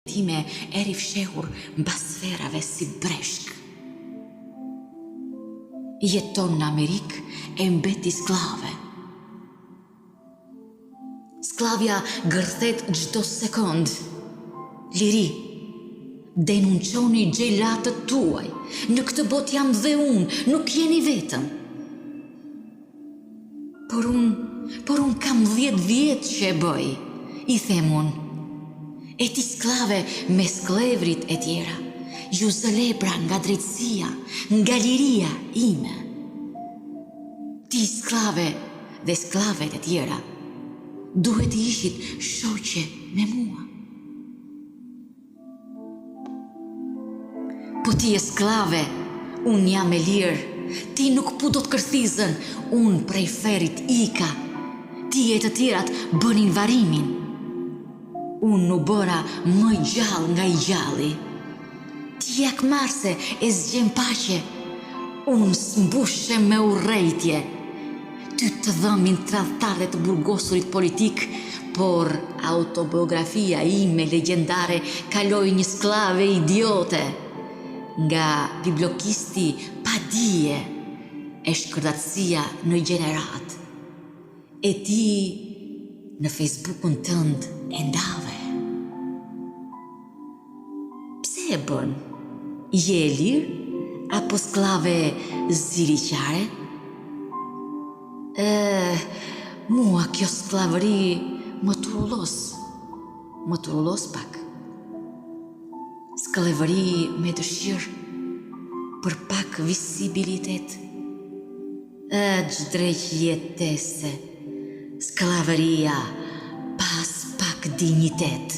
time eri fshehur mbas sferave si breshk. Jeton në Amerikë e mbeti sklave. Sklavja gërthet çdo sekond. Liri, denunçoni xhelatët tuaj. Në këtë botë jam dhe unë, nuk jeni vetëm. Por unë kam 10 vjet që e bëj, i them unë. E ti sklave me sklevrit e tjera, ju zëlebra nga drejtësia, nga liria ime. Ti sklave dhe sklavet e tjera, duhet i ishit shoqe me mua. Po ti e sklave, unë jam e lirë, ti nuk pu do të kërthizën, unë prej ferit ika, ti e të tjerat bënin varimin. Unë nuk bëra më gjallë nga i gjalli. Ti jakmarse e zgjem paqe, unë s'mbushem me urrejtje. Ty të dhëmin tradhtarë të burgosurit politik, por autobiografia ime legjendare kaloi një sklave idiote, nga bibliokisti pa dije e shkërdatësia në gjenerat. E ti në Facebookun tënd e ndave. Pse e bën? Je e lirë apo sklave ziliqare? Mua kjo sklavëri më turullos pak. Sklavëri me dëshirë për pak visibilitet. Çdreq jetese, sklavëria pas pak dignitet.